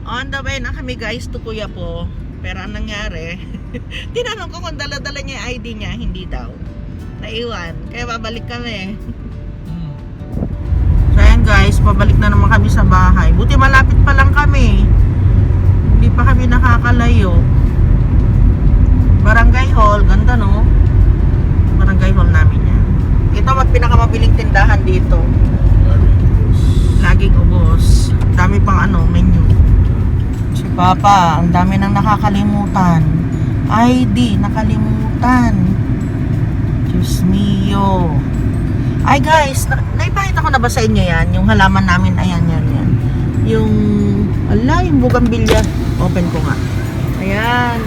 On the way na kami guys to Kuya po. Pero ang nangyari, tinanong ko kung dala-dala niya yung ID niya, hindi daw. Naiwan. Kaya babalik kami. So ayan guys, pabalik na naman kami sa bahay. Buti malapit pa lang kami. Hindi pa kami nakakalayo. Barangay Hall, ganda no? Barangay Hall namin yan. Ito ang pinakamabiling tindahan dito. Laging ubos. Dami pang menu. Si Papa, ang dami nang nakakalimutan. ID, nakalimutan. Diyos mio. Ay guys, naipakita ko na ba sa inyo yan? Yung halaman namin, ayan, yan. Yung bugambilya. Open ko nga. Ayan.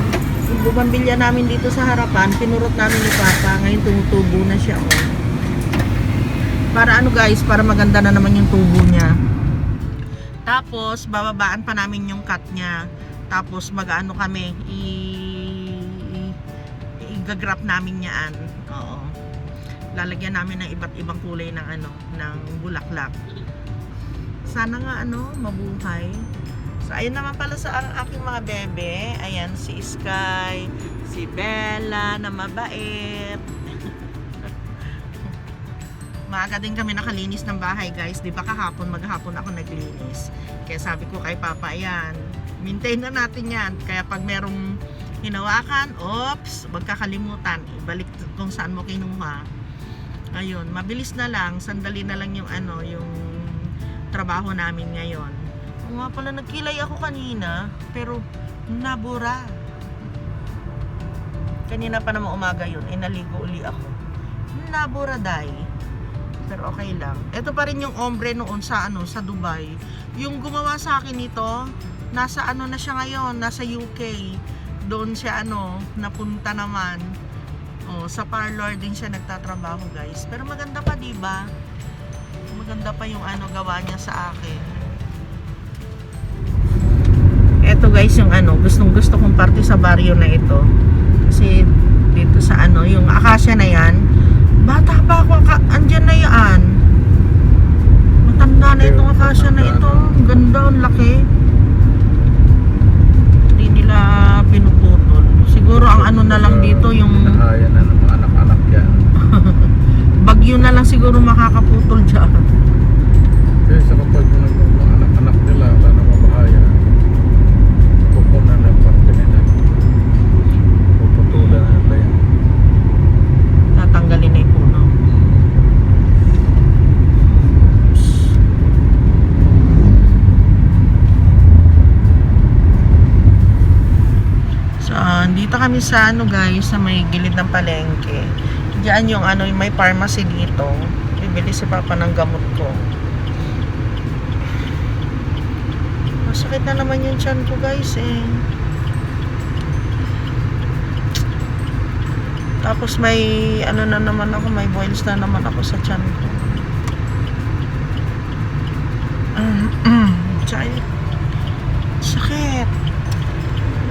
Yung bugambilya namin dito sa harapan, pinurot namin ni Papa. Ngayon tumutubo na siya. Oh. Para guys, para maganda na naman yung tubo niya. Tapos, bababaan pa namin yung cut niya. Tapos, kami, i-grap namin yan. Oo. Lalagyan namin ng iba't ibang kulay ng ng bulaklak. Sana nga mabuhay. So, ayun naman pala sa aking mga bebe. Ayan, si Sky, si Bella na mabait. Maaga din kami nakalinis ng bahay guys. Di ba maghapon ako naglinis. Kaya sabi ko kay Papa, ayan, maintain na natin yan. Kaya pag merong hinawakan, oops, wag kakalimutan. Ibalik kung saan mo kinuha. Ayun, mabilis na lang. Sandali na lang yung yung trabaho namin ngayon. O nga pala, nagkilay ako kanina. Pero nabura. Kanina pa naman umaga yun. Naligo uli ako. Nabura day. Pero okay lang. Ito pa rin yung ombre noon sa sa Dubai. Yung gumawa sa akin nito, nasa na siya ngayon, nasa UK. Doon siya napunta naman. Oh, sa parlor din siya nagtatrabaho, guys. Pero maganda pa, 'di ba? Maganda pa yung gawa niya sa akin. Ito guys yung gustong-gusto kong parte sa baryo na ito. Kasi dito sa yung akasya na 'yan. Bata pa ako, andyan na yan. Matanda na itong akasya na ito. Ang ganda, ang laki. Hindi nila pinuputol. Siguro ang na lang dito yung nakaya na ng mga anak-anak yan. bagyo na lang siguro makakaputol dyan. Kasi sa kapag mga anak-anak nila, wala na mabahaya. Pupunan na parte nila. Puputulan na nila yan. Tatanggalin na yung puno. So, dito kami sa guys, sa may gilid ng palengke. Diyan yung may pharmacy dito. Bibili si Papa ng gamot ko. Masakit na naman yung tiyan ko guys eh. Tapos may na naman ako, may boils na naman ako sa tiyan ko. Sakit.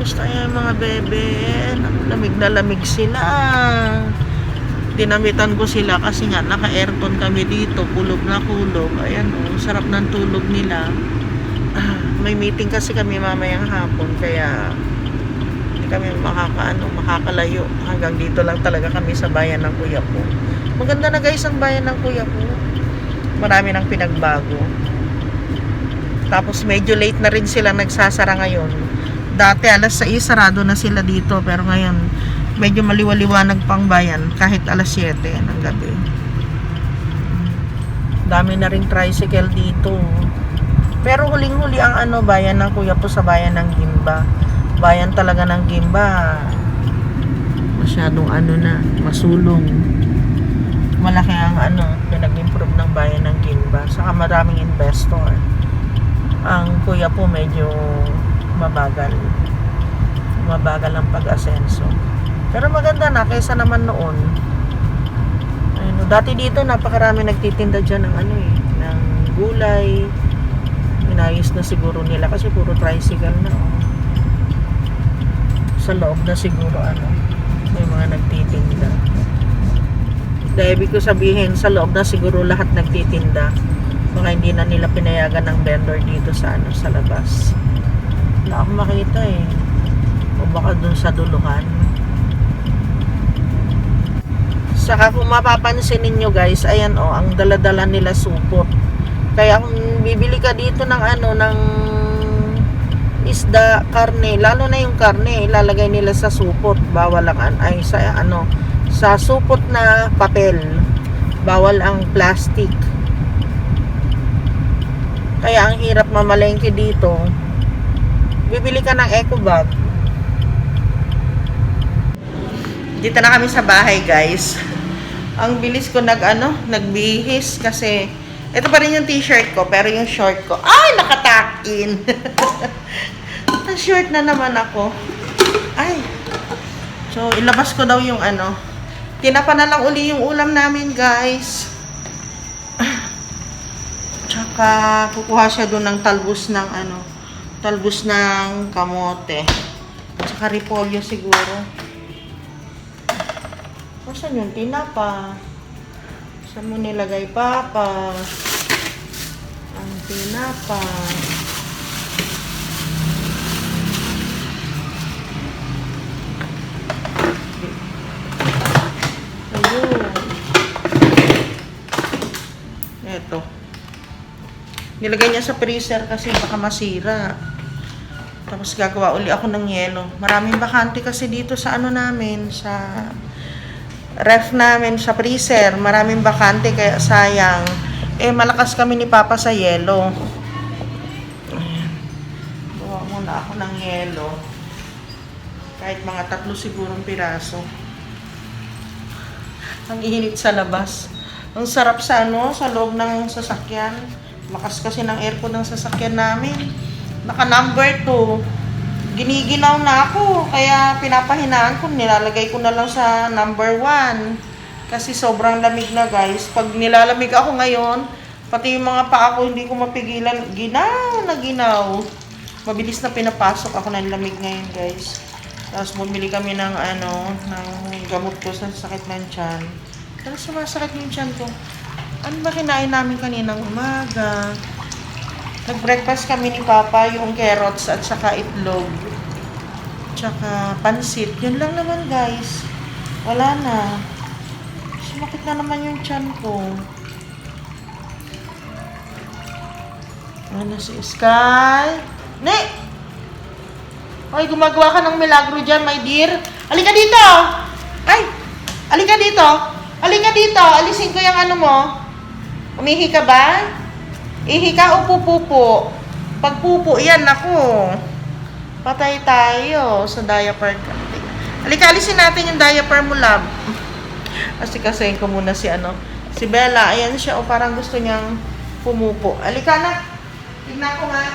Basta yung mga bebe, lamig na lamig sila. Dinamitan ko sila kasi nga naka-aircon kami dito, kulog na kulog. Ayan sarap ng tulog nila. May meeting kasi kami mamayang hapon, kaya kami makakalayo. Hanggang dito lang talaga kami sa bayan ng Kuya po. Maganda na guys ang bayan ng Kuya po. Marami nang pinagbago. Tapos medyo late na rin sila nagsasara ngayon. Dati alas 6 sarado na sila dito, pero ngayon medyo maliwaliwanag pang bayan kahit alas 7 ng gabi. Dami na ring tricycle dito. Pero huling-huli ang bayan ng Kuya po sa bayan ng Gimba. Bayan talaga ng Gimba, masyadong na, masulong. Malaki ang pinag-improve ng bayan ng Gimba. Saka maraming investor. Ang Kuya po medyo mabagal ang pag-asenso. Pero maganda na kaysa naman noon. Dati dito napakarami nagtitinda dyan ng ng gulay. Inayos na siguro nila kasi puro tricycle na. Sa loob na siguro may mga nagtitinda. Dahil ibig ko sabihin sa loob na siguro lahat nagtitinda. Baka hindi na nila pinayagan ng vendor dito sa sa labas. ako makita eh. O baka dun sa duluhan. Saka kung mapapansin ninyo guys, ayan o, ang daladala nila supot. Kaya kung bibili ka dito ng ano, ng isda, karne, lalo na yung karne, ilalagay nila sa supot. Bawal ang ay sa ano, sa supot na papel. Bawal ang plastic. Kaya ang hirap mamalengke dito. Bibili ka ng eco bag. Dito na kami sa bahay, guys. Ang bilis ko nagbihis kasi ito pa rin yung t-shirt ko, pero yung short ko, ay, nakatakin. Short na naman ako. Ay. So, ilabas ko daw yung tinapa na lang uli yung ulam namin, guys. Tsaka, kukuha siya doon ng talbos ng kamote. Tsaka repolyo siguro. Saan yung tinapa? Saan mo nilagay, Papa? Ang tinapa. Ayun. Eto. Nilagay niya sa freezer kasi baka masira. Tapos gagawa uli ako ng yelo. Maraming bakante kasi dito sa namin, sa ref namin, sa freezer. Maraming bakante kaya sayang. Malakas kami ni Papa sa yelo. Ayan. Gawa muna ako ng yelo. Kahit mga 3 sigurong piraso. Ang init sa labas. Ang sarap sa sa loob ng sasakyan. Lakas kasi ng aircon ng sasakyan namin. Naka number 2. Giniginaw na ako. Kaya pinapahinaan ko. Nilalagay ko na lang sa number 1. Kasi sobrang lamig na, guys. Pag nilalamig ako ngayon, pati yung mga paa ko hindi ko mapigilan. Ginaw na ginaw. Mabilis na pinapasok ako ng lamig ngayon, guys. Tapos bumili kami ng ng gamot ko sa sakit ng tiyan. Pero sumasakit yung tiyan ko. Ano ba kinain namin kaninang umaga? Nag-breakfast kami ni Papa, yung carrots at saka itlog. Tsaka pansit. Yun lang naman, guys. Wala na. Sumakit na naman yung tiyan ko. Ano si Sky? Ne! Hoy, gumagawa ka ng milagro dyan, my dear. Halika dito! Ay! Halika dito! Halika dito! Alisin ko yung mo. Umihi ka ba? Ihi ka o pupupo? Pag pupo, yan ako. Patay tayo sa diaper. Halika, alisin natin yung diaper mo, love. Kasi ko muna si si Bella. Ayan siya, parang gusto niyang pumupo. Halika na. Tignan ko nga.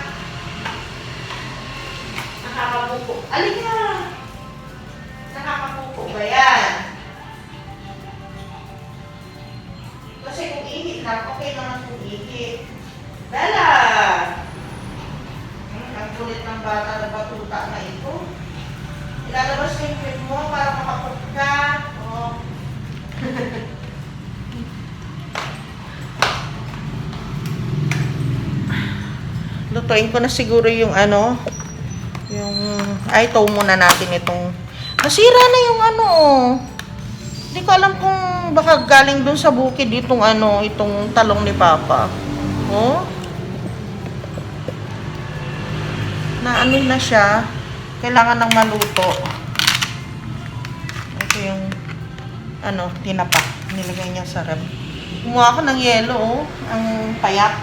Nakakapupo. Halika. Nakakapupo ba yan? Kasi kung ihit lang, okay naman kung ihit. Bella! Ang kulit ng bata na batuta na ito. Ilalabas ko yung pit mo para makapot ka. Oh. Lutuin ko na siguro yung tow muna natin itong nasira na yung hindi ko alam kung baka galing dun sa bukid itong itong talong ni Papa. Oh. Na siya. Kailangan ng maluto. Ito yung tinapa. Nilagay niya sa ref. Kumuha ako ng yelo, oh. Ang payak.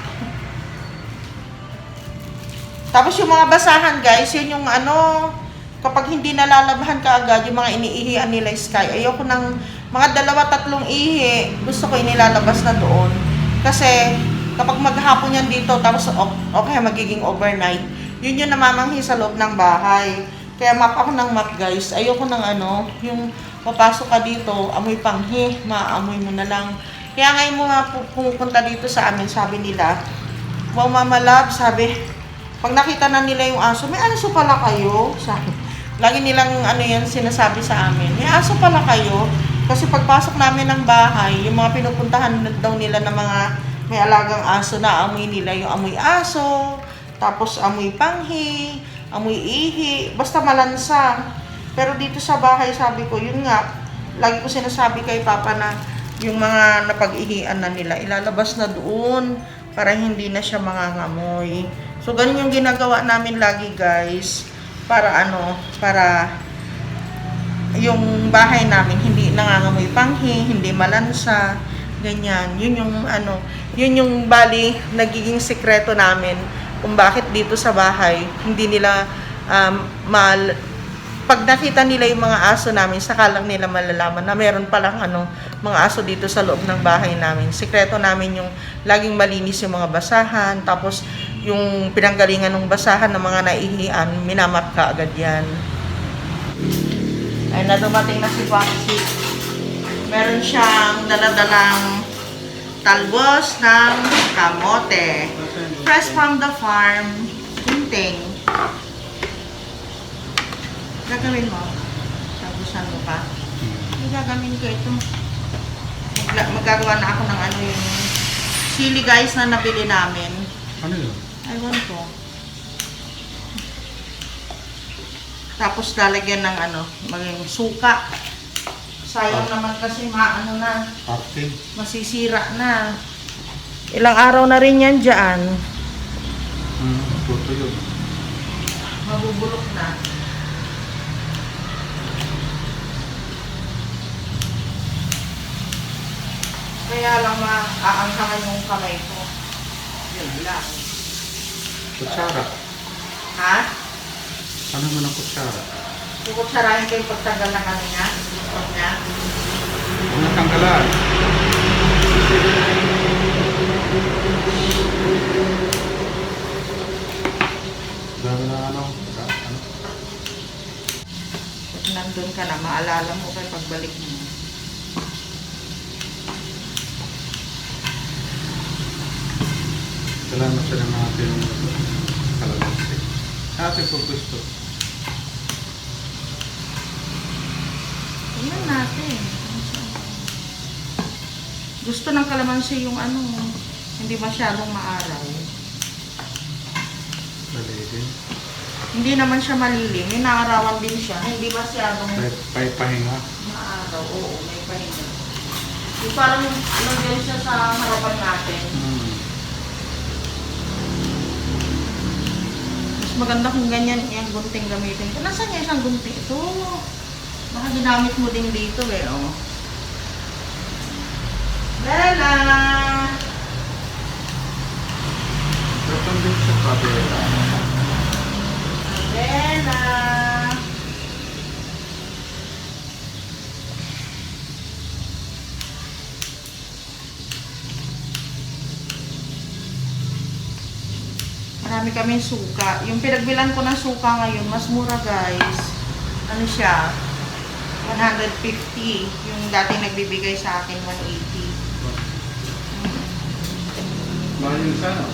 Tapos yung mga basahan, guys, yun yung kapag hindi nalalabahan ka agad, yung mga iniihian nila Sky. Ayoko ng mga 2-3 ihi, gusto ko inilalabas na doon. Kasi kapag maghapon yan dito, tapos okay, magiging overnight, yun yung namamanghi sa loob ng bahay. Kaya map ako ng map, guys. Ayoko ng yung papasok ka dito, amoy panghi, maamoy mo na lang. Kaya ngayon mo nga pupunta dito sa amin, sabi nila, wow, Mama Love, sabi, pag nakita na nila yung aso, may aso pala kayo. Sabi, lagi nilang yan sinasabi sa amin, may aso pala kayo. Kasi pagpasok namin ng bahay, yung mga pinupuntahan daw nila ng mga may alagang aso na amoy nila yung amoy aso, tapos amoy panghi, amoy ihi, basta malansa. Pero dito sa bahay, sabi ko, yun nga, lagi ko sinasabi kay Papa na yung mga napag-ihian na nila, ilalabas na doon para hindi na siya mangangamoy. So, ganun yung ginagawa namin lagi, guys, para para yung bahay namin hindi nangangamoy panghi, hindi malansa, ganyan. Yun yung bali nagiging sekreto namin kung bakit dito sa bahay hindi nila pag nakita nila yung mga aso namin, saka lang nila malalaman na meron palang mga aso dito sa loob ng bahay namin. Sekreto namin yung laging malinis yung mga basahan, tapos yung pinanggalingan ng basahan ng mga naihian, minamap ka agad yan. Ay na dumating na si Foxy. Meron siyang daladalang talbos ng kamote. Fresh from the farm. Tinting. Gagawin mo? Tabusan mo pa? Hindi gagawin ko ito. Magagawa na ako ng yung sili guys na nabili namin. Ano yun? Ewan ko. Tapos lalagyan ng maging suka. Sayang naman kasi masisira na. Ilang araw na rin yan dyan. Puto yun. Mabubulok na. Kaya lang maaangkangan yung kamay ko. Yun lang. Kutsara. Ha? Ano man ang kutsara? Kukutsarahin ko yung pagtanggal ng niya. Huwag niya. Huwag na tanggalan. Dami na Pag nandun ka na, maalala mo kay pagbalik mo. Salamat sa naman yung kalamansi. Sa ating paggusto. Tingnan natin. Gusto ng kalamansi yung hindi masyadong maaraw. Malilim. Hindi naman siya malilim. May naarawan din siya. Hindi masyadong May pahinga. maaraw. Oo, may pahinga. Yung parang nandiyan siya sa harapan natin. Mas maganda kung ganyan yung gunting gamitin. Nasaan niya isang gunting? Ito. Baka ginamit mo din dito oh. Bella! Dapat din sa kabila. Bella! Marami kaming suka. Yung pinagbilan ko ng suka ngayon, mas mura guys. Ano siya? 150. Yung dating nagbibigay sa akin, 180. Mahal yun sa ano?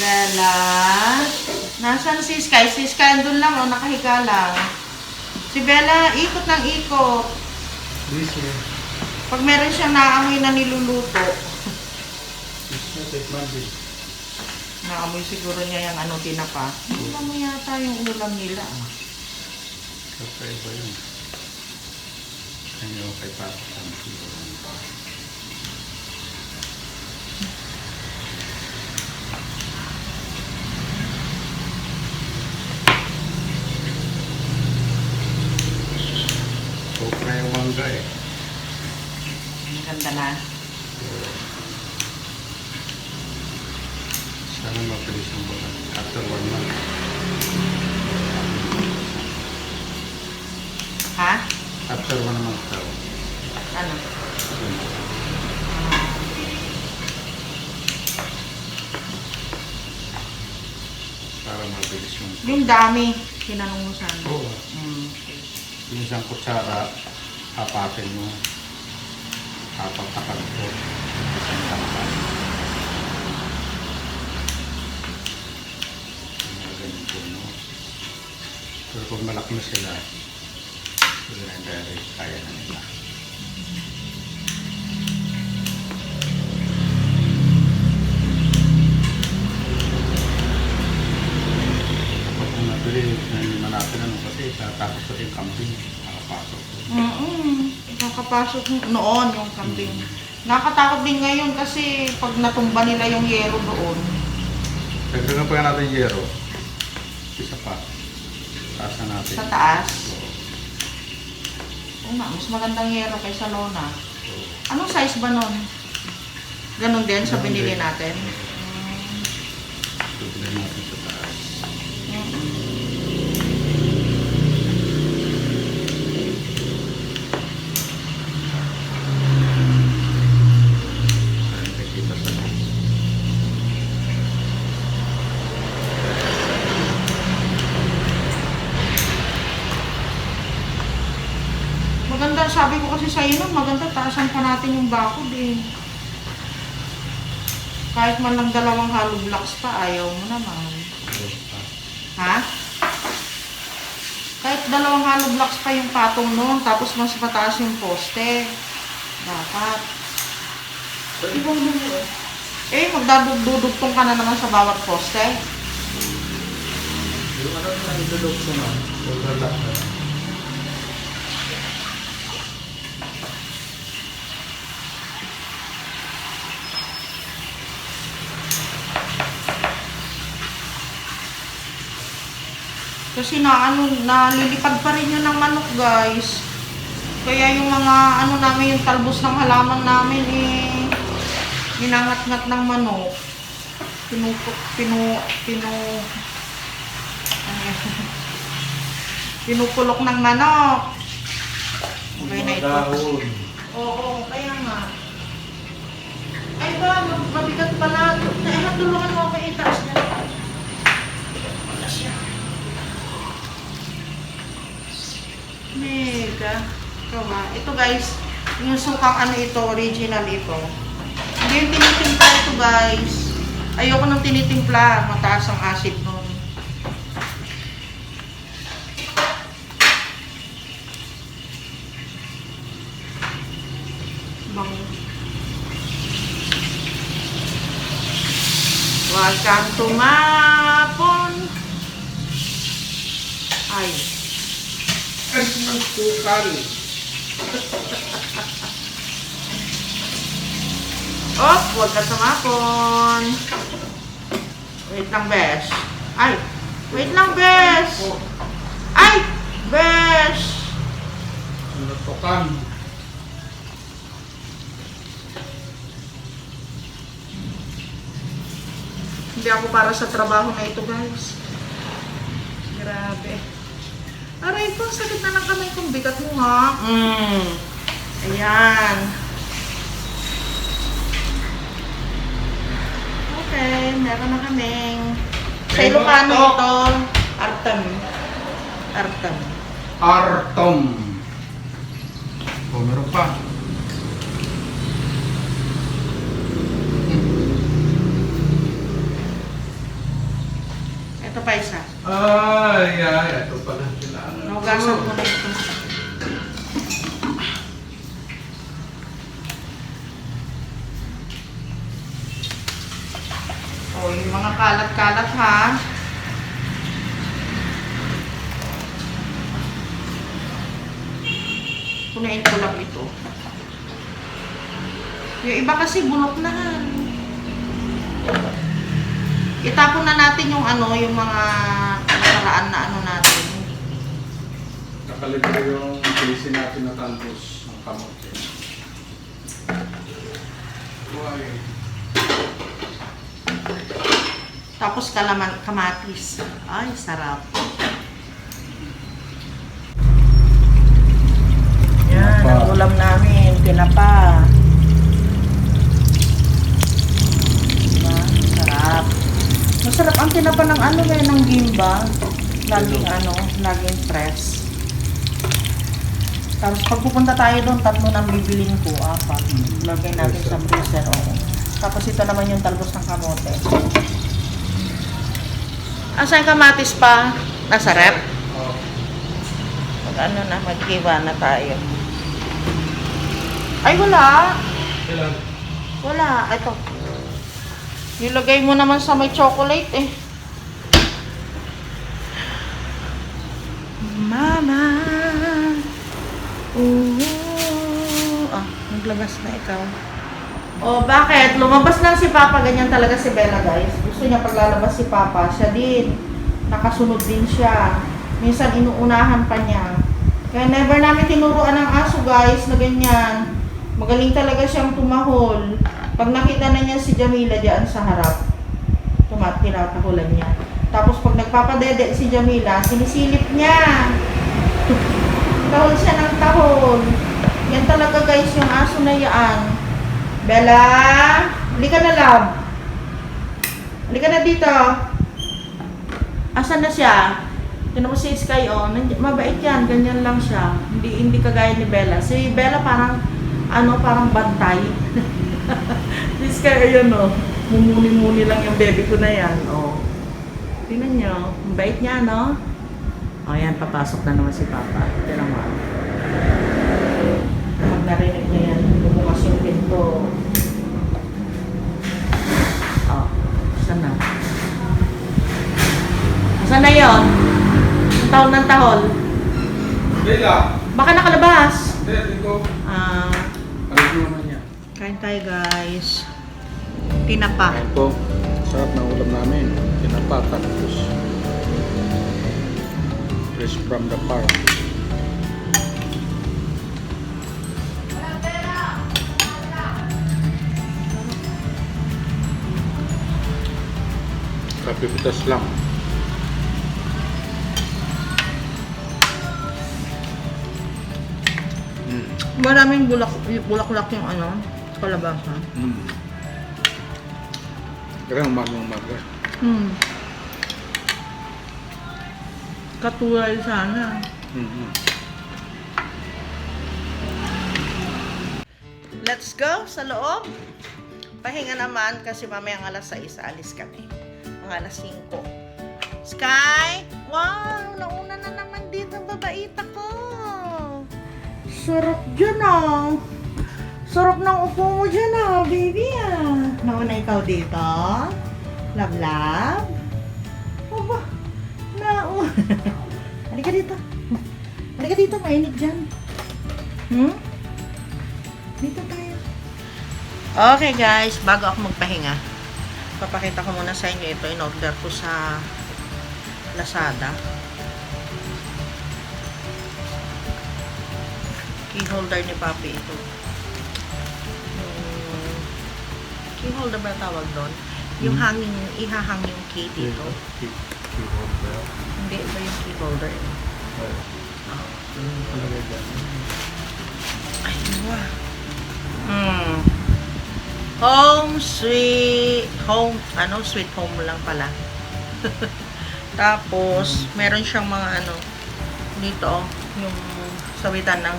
Bella. Nasaan si Sky? Si Sky doon lang, nakahiga lang. Si Bella, ikot ng ikot. Busy. Pag meron siyang naamoy na niluluto, naamoy siguro niya yung tinapa. Alam mo yata yung ulam nila. Kakaiba yun. Kanya kay Papa. Okra yung mangga Maganda na. Sana mabilis yung bulan. After 1 month. Ha? After 1 month daw. Ano? Para mabilis yung... Yung dami, tinanong mo sana. Oo. Okay. Yung isang kutsara, hapatin mo. Hapak-hapak ko. Isang tangkal. Mga ganyan po, no? Pero pag malaki na sila, sila na direct, kaya na nila. Kapag kung nabili, hindi na natin ano kasi tatapos na yung camping, nakapasok. Nakapasok noon yung kambing. Nakatakot din ngayon kasi pag natumba nila yung yero doon. Dagdagan pa natin yung yero. Isa pa. Taas na natin. Sa taas. Oo nga, mas magandang yero kaysa lona. Anong size ba nun? Ganon din sa Ganon binili din. natin? Tutuloy natin sa taas. Para nakikita sa loob. Maganda, sabi ko kasi sa inyo, maganda taasan pa natin yung bakod eh. Kahit man lang 2 hollow blocks pa, ayaw mo naman. Ha? Kahit 2 hollow blocks pa yung patong noon, tapos mas mataas yung poste. Dapat. Ibang mo eh, magdadudugtong ka na naman sa bawat poste. Yung ano na itulog sa mga overlap na. Kasi nalilipad pa rin yun ng manok, guys. Kaya yung mga ano namin, yung talbos ng halaman namin eh, ninangat-ngat ng manok. Pinupulok ng manok. Okay na ito. Oo, kaya nga. Ay ba, mabigat pala. Tulungan mo ako itaas na. Wala siya. Mega. Ito ba? Ito guys, yung sukang ano ito, original ito. Hindi yung tinitimpla ito guys. Ayoko nang tinitimpla. Mataas ang acid nun. Bango. Welcome to Mapon. Ay. Kasi ng sukal. Oh, huwag ka sumapon. Wait lang, Besh. Ay, wait lang, Besh. Ay, Besh. Lutukan. Hindi ako para sa trabaho na ito, guys. Grabe. Aray ko, sakit na ng kamay kong bigat mo, ha? Ayan. Okay, meron na kaming. Sa Ilocano ito, Artam. Artam. Artom. Oh, meron pa. Ito pa isa. Ay, ito pala sila. Naugasan ko na ito. O, yung mga kalat-kalat ha. Punain ko lang ito. Yung iba kasi bulok na. Itapon na natin yung ano, yung mga nakaraan na ano natin. Nakalibre yung pilisin natin na tantos ng kamote. Why? Tapos kamatis. Ay, sarap. Yan, ang ulam namin. Tinapa. Diba? Sarap. Masarap ang tinapa ng ano ngayon, ng gimba. Laging ano, laging fresh. Tapos pag pupunta tayo doon, 3 nang bibilin ko. 4. Lagay natin sa freezer. Oh. Tapos ito naman yung talbos ng kamote. Asan kamatis pa? Nasa rep? Oh. Mag-ano na, maghiwa na tayo. Ay, wala. Kailan? Wala. Ito. Nilagay mo naman sa may chocolate eh. Mama. Ooh. Ah, naglabas na ikaw. Oh, bakit? Lumabas lang si Papa. Ganyan talaga si Bella, guys. Gusto niya paglalabas si Papa. Siya din. Nakasunod din siya. Minsan inuunahan pa niya. Kaya never namin tinuruan ng aso, guys, na ganyan. Magaling talaga siyang tumahol. Pag nakita na niya si Jamila diyan sa harap, tinatahulan niya. Tapos pag nagpapadede si Jamila, sinisilip niya. Tahol siya ng tahol. Yan talaga, guys, yung aso na yan. Bella, halika na, love. Halika na dito. Asan na siya? Tinan mo si Sky, oh. Mabait yan, ganyan lang siya. Hindi kagaya ni Bella. Si Bella parang, parang bantay. Si Sky, ayun, oh. Mumuni-muni lang yung baby ko na yan, oh. Tingnan nyo, mabait niya, no? Oh, yan, papasok na naman si Papa. Tinan mo. Pag narinig niya yan, bumukas yung pinto. Oh, saan na? Saan na yun? Tahol ng tahol. Bella! Baka nakalabas. Hindi ko. Alis mo naman niya. Kain tayo, guys. Tinapa. Ayan po. Sarap na ulam namin. Tinapa tapos fresh from the farm. Kapipitas lang. Maraming bulaklak yung kalabasa. Kaya umaga. Katulad sana. Let's go sa loob. Pahinga naman kasi mamayang alas 6 alis kami. Mga alas 5. Sky! Wow! Nauna na naman dito ang babaita ko. Sarap dyan ah. Sarap ng upo mo dyan ah, baby ah. Nauna ikaw dito. Love, love. Aba, nauna. Halika dito. Halika dito, mainit dyan. Dito tayo. Okay guys, bago ako magpahinga, papakita ko muna sa inyo ito. In-order ko sa Lazada. Key holder ni Papi ito. Key holder ba tawag doon? Yung hanging, ihahang yung key dito. Hindi, ito yung key holder. Ay, wow. Home sweet home, sweet home lang pala. Tapos, meron siyang mga dito, yung sawitan ng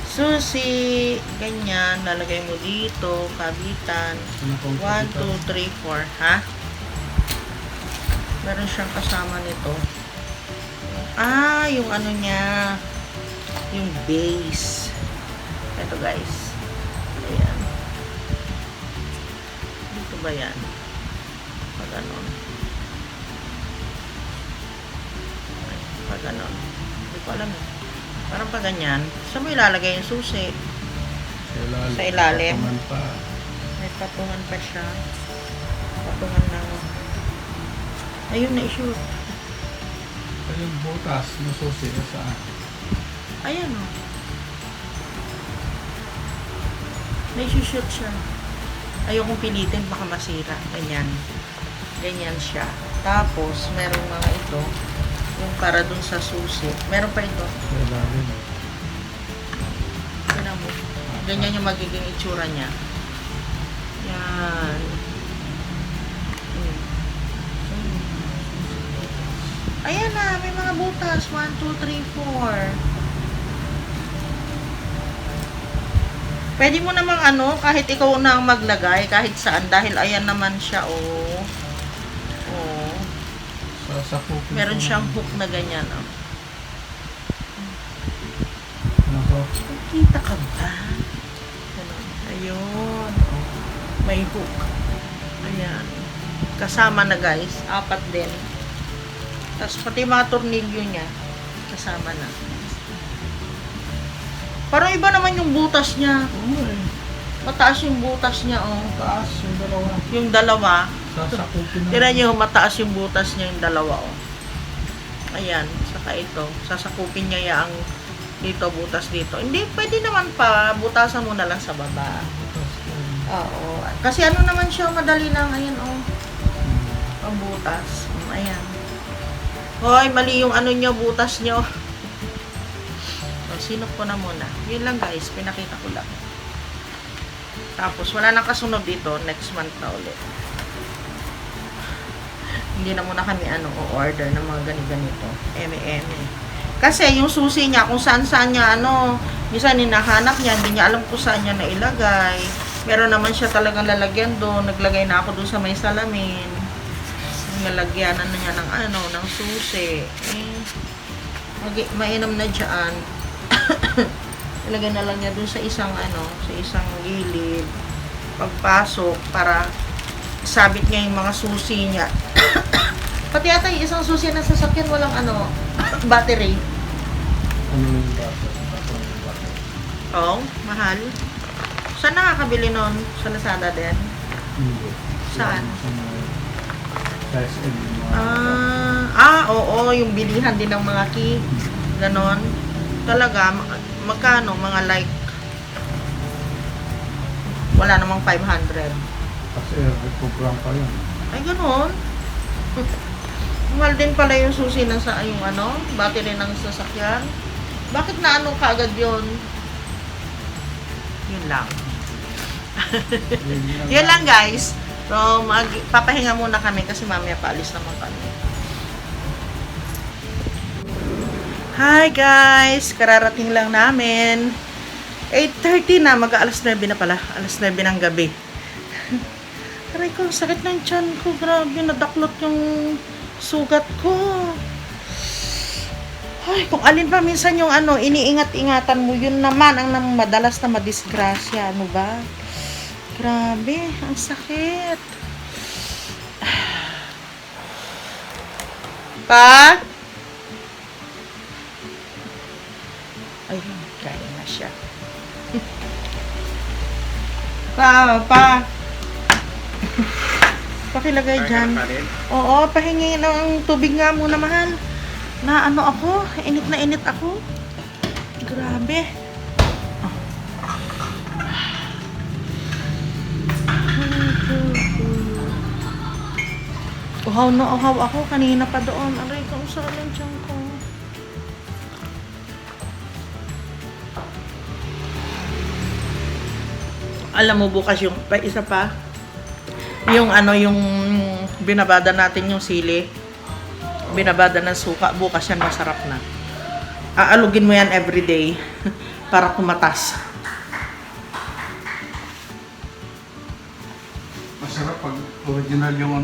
susi, ganyan, lalagay mo dito, kabitan, 1, 2, 3, 4, ha? Meron siyang kasama nito. Yung niya, yung base. Ito guys. Ayan. Dito ba yan? Pag ganon. Pag ganon. Hindi ko alam eh. Parang pag ganyan. Saan mo ilalagay yung susi? Sa ilalim. May patungan pa siya. Patungan ng... Ayun na i-shoot. Yung butas na susi na saan? Ayan o. May shoot siya. Ayokong pilitin, baka masira. Ganyan. Ganyan siya. Tapos, merong mga ito. Yung para dun sa susi. Meron pa ito. Tignan mo. Ganyan yung magiging itsura niya. Yan. Ayan na, may mga butas. 1, 2, 3, 4. Pwede mo namang kahit ikaw na ang maglagay, kahit saan. Dahil ayan naman siya, oh. Sa hook. Meron siyang hook na ganyan, oh. Nakita ka ba? Ganun. Ayun. Oh. May hook. Ayan. Kasama na guys. 4 din. Tapos pati mga tornilyo niya. Kasama na. Parang iba naman yung butas niya. Oo eh. Mataas yung butas niya, oh. Taas yung dalawa. Yung dalawa. Sasakupin na. Tira niyo, mataas yung butas niya yung dalawa, oh. Ayan. Saka ito. Sasakupin niya yung dito, butas dito. Hindi, pwede naman pa. Butasan mo na lang sa baba. Oo. Kasi ano naman siya, madali lang. Ayan, oh. Ang butas. Ayan. Hoy, mali yung ano nyo, butas nyo. So, sinop ko na muna. Yun lang guys, pinakita ko lang. Tapos, wala nang kasunod dito. Next month na ulit. Hindi na muna kami order ng mga ganito. Eme. Kasi yung susi niya, kung saan niya minsan hinahanap niya, hindi niya alam kung saan niya nailagay. Meron naman siya talagang lalagyan doon. Naglagay na ako doon sa may salamin. Nalagyanan na niya ng susi. Mainam na dyan. Ilagay na lang niya dun sa isang gilid. Pagpasok, para sabit niya yung mga susi niya. Pati yata yung isang susi na sasakyan, walang battery. Ano yung battery? Oo, mahal. Saan nakakabili nun? Sa Lazada din? Hindi. Saan? Sa SM. Oo, yung bilihan din ng mga key. Ganon. Talaga, magkano? Mga like, wala namang 500. Kasi program pa yun. Ay, ganon. Mahal din pala yung susi ng yung battery ng sasakyan. Bakit na kaagad yun? Yun lang. Yun lang guys. So, papahinga muna kami kasi mamaya paalis naman kami. Hi guys! Kararating lang namin. 8:30 na, mag-aalas 9 na pala. Alas 9 ng gabi. Aray ko, sakit ng tiyan ko. Grabe, nadaklot yung sugat ko. Ay, kung alin pa minsan yung iniingat-ingatan mo, yun naman ang madalas na madisgrasya. Ano ba? Grabe, ang sakit. Pa? Ay, kaya na siya. Pa. Pakilagay dyan. Oo, pahingi ng tubig nga muna, mahal. Na ako, init na init ako. Grabe. Uhaw na uhaw ako. Kanina pa doon. Aray ko, ang sarap ng tiyan ko. Alam mo, bukas yung isa pa. Yung yung binabada natin yung sili. Binabada ng suka. Bukas yan, masarap na. Aalugin mo yan everyday para kumatas. Masarap pag original yung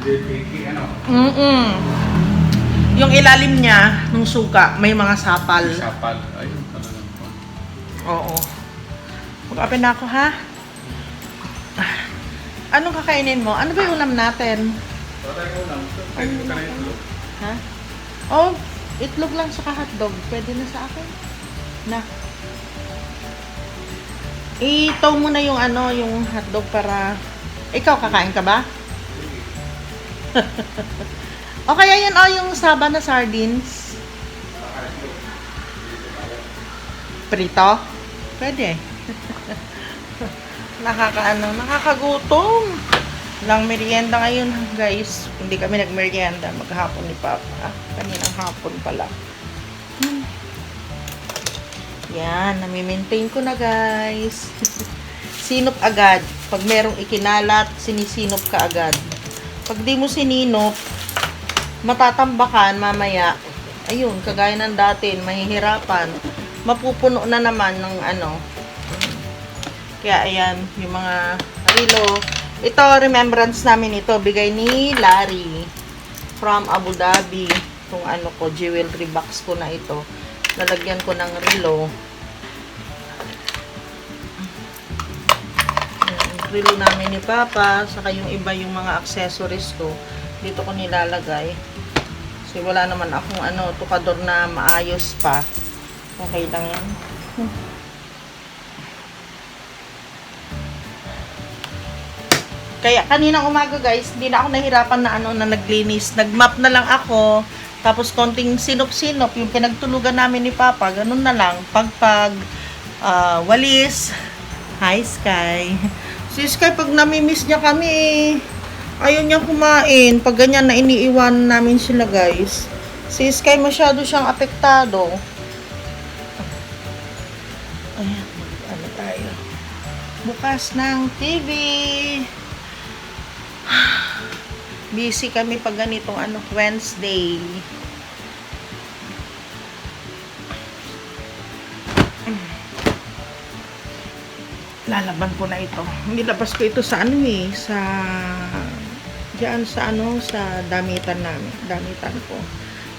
Hindi picky, Yung ilalim niya, ng suka, may mga sapal. Sapal. Ayun, talagang po. Oo. Mag-open na ako, ha? Anong kakainin mo? Ano ba yung ulam natin? Wala yung ulam. Pwede ka na itlog. Ha? Oh, itlog lang sa hotdog. Pwede na sa akin? Na. Itaw mo na yung yung hotdog para... Ikaw, kakain ka ba? O kaya yan, yung saba na sardines. Prito? Pwede. Nakakagutom. Lang merienda ngayon, guys. Hindi kami nagmerienda. Maghapon ni Papa. Kaninang hapon pala. Yan, nami-maintain ko na, guys. Sinop agad. Pag merong ikinalat, sinisinop ka agad. Pag di mo sininop, matatambakan mamaya. Ayun, kagaya ng dati, mahihirapan. Mapupuno na naman ng Kaya ayan, yung mga relo. Ito, remembrance namin ito. Bigay ni Larry from Abu Dhabi. itong ano ko, jewelry box ko na ito. Lalagyan ko ng relo. Yung relo namin ni Papa, saka yung iba yung mga accessories ko. Dito ko nilalagay. Kasi wala naman akong ano, tukador na maayos pa. Okay lang yan. Kaya kaninang umaga guys, hindi na ako nahirapan na ano na naglinis. Nagmap na lang ako. Tapos konting sinop-sinop yung pinagtulugan namin ni Papa. Ganun na lang. Pagpag walis. Hi Sky. Si Sky pag namimiss niya kami, ayaw niyang kumain. Pag ganyan na iniiwan namin sila guys. Si Sky masyado siyang apektado. Ayan, ano tayo. Bukas ng TV. Busy kami pag ganitong ano, Wednesday. Lalaban ko na ito. Nilabas ko ito sa ano eh, sa diyan sa ano, sa damitan namin. Damitan ko.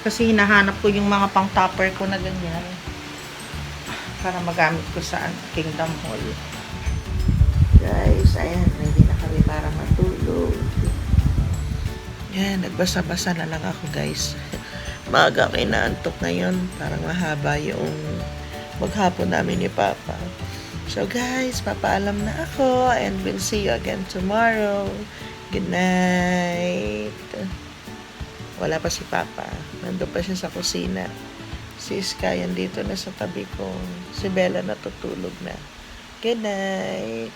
Kasi hinahanap ko yung mga pang topper ko na ganyan. Para magamit ko sa Kingdom Hall. Guys, ayan, ready na kami para matulog. Yan, nagbasa-basa na lang ako guys. Maaga ako inaantok ngayon. Parang mahaba yung maghapon namin ni Papa. So guys, papaalam na ako and we'll see you again tomorrow. Good night. Wala pa si Papa. Nandun pa siya sa kusina. Si Sky andito na sa tabi ko. Si Bella natutulog na. Good night.